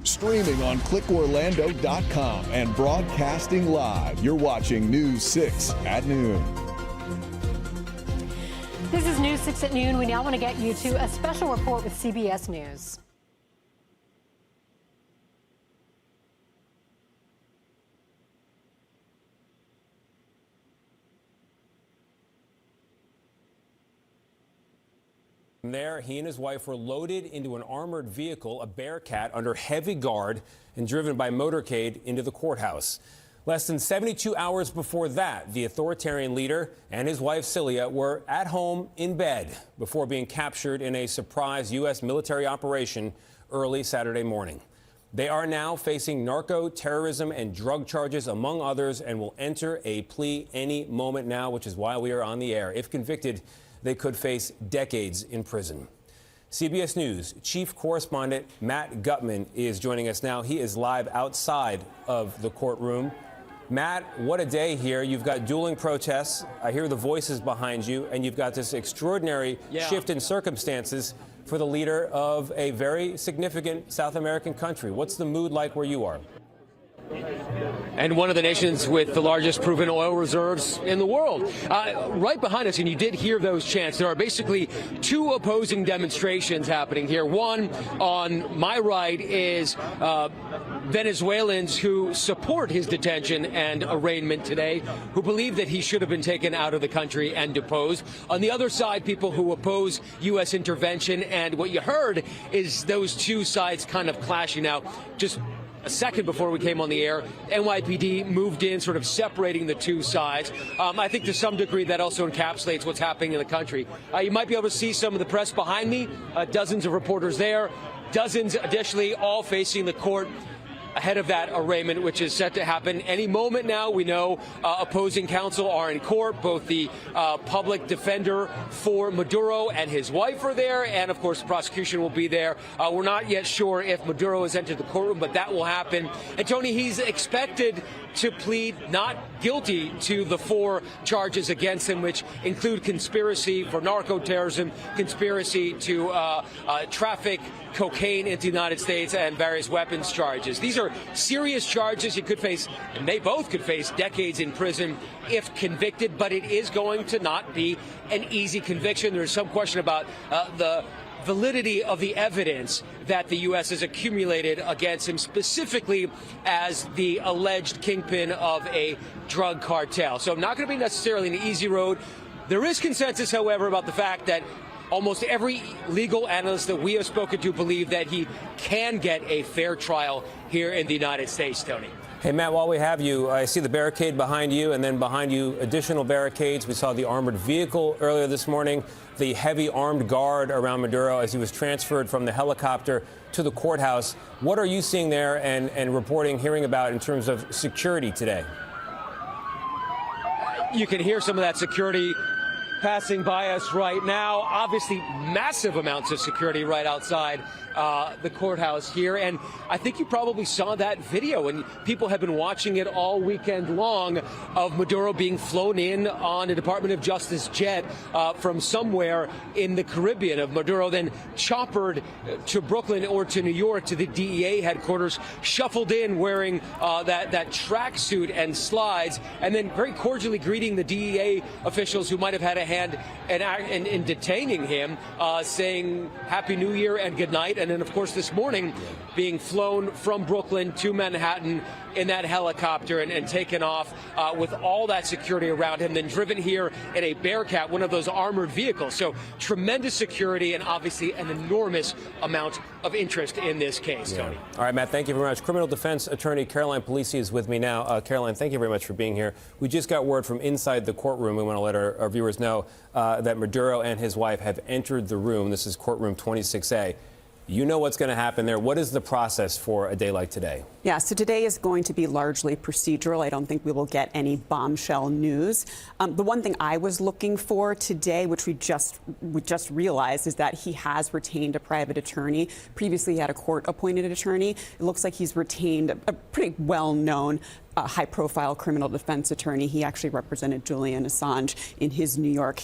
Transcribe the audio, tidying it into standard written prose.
Streaming on clickorlando.com and broadcasting live. You're watching News 6 at noon. This is News 6 at noon. We now want to get you to a special report with CBS News. There, he and his wife were loaded into an armored vehicle, a Bearcat, under heavy guard and driven by motorcade into the courthouse. Less than 72 hours before that, the authoritarian leader and his wife Celia were at home in bed before being captured in a surprise U.S. military operation early Saturday morning. They are now facing narco, terrorism, and drug charges, among others, and will enter a plea any moment now, which is why we are on the air. If convicted, they could face decades in prison. CBS News chief correspondent Matt Gutman is joining us now. He is live outside of the courtroom. Matt, what a day here. You've got dueling protests. I hear the voices behind you, and you've got this extraordinary shift in circumstances for the leader of a very significant South American country. What's the mood like where you are? And one of the nations with the largest proven oil reserves in the world. Right behind us, and you did hear those chants, there are basically two opposing demonstrations happening here. One on my right is Venezuelans who support his detention and arraignment today, who believe that he should have been taken out of the country and deposed. On the other side, people who oppose U.S. intervention, and what you heard is those two sides kind of clashing. Now, just a second before we came on the air, NYPD moved in, sort of separating the two sides. I think to some degree that also encapsulates what's happening in the country. You might be able to see some of the press behind me, dozens of reporters there, dozens additionally all facing the court ahead of that arraignment, which is set to happen any moment now. We know opposing counsel are in court. Both the public defender for Maduro and his wife are there, and of course the prosecution will be there. We're not yet sure if Maduro has entered the courtroom, but that will happen. And Tony, he's expected to plead not guilty to the four charges against him, which include conspiracy for narco-terrorism, conspiracy to traffic cocaine into the United States, and various weapons charges. These are serious charges. You could face, and they both could face, decades in prison if convicted, but it is going to not be an easy conviction. There's some question about the validity of the evidence that the U.S. has accumulated against him, specifically as the alleged kingpin of a drug cartel. So not going to be necessarily an easy road. There is consensus, however, about the fact that almost every legal analyst that we have spoken to believe that he can get a fair trial here in the United States, Tony. Hey, Matt, while we have you, I see the barricade behind you, and then behind you, additional barricades. We saw the armored vehicle earlier this morning, the heavy armed guard around Maduro as he was transferred from the helicopter to the courthouse. What are you seeing there and reporting, hearing about in terms of security today? You can hear some of that security passing by us right now. Obviously, massive amounts of security right outside the courthouse here. And I think you probably saw that video, and people have been watching it all weekend long, of Maduro being flown in on a Department of Justice jet from somewhere in the Caribbean, of Maduro then choppered to Brooklyn or to New York to the DEA headquarters, shuffled in wearing that tracksuit and slides, and then very cordially greeting the DEA officials who might have had a hand in detaining him, saying Happy New Year and good night. And then, of course, this morning being flown from Brooklyn to Manhattan in that helicopter and taken off with all that security around him, then driven here in a Bearcat, one of those armored vehicles. So tremendous security and obviously an enormous amount of interest in this case, Tony. All right, Matt, thank you very much. Criminal defense attorney Caroline Polisi is with me now. Caroline, thank you very much for being here. We just got word from inside the courtroom. We want to let our viewers know that Maduro and his wife have entered the room. This is courtroom 26A. You know what's going to happen there. What is the process for a day like today? Yeah, so today is going to be largely procedural. I don't think we will get any bombshell news. The one thing I was looking for today, which we just realized, is that he has retained a private attorney. Previously, he had a court-appointed attorney. It looks like he's retained a pretty well-known high-profile criminal defense attorney. He actually represented Julian Assange in his New York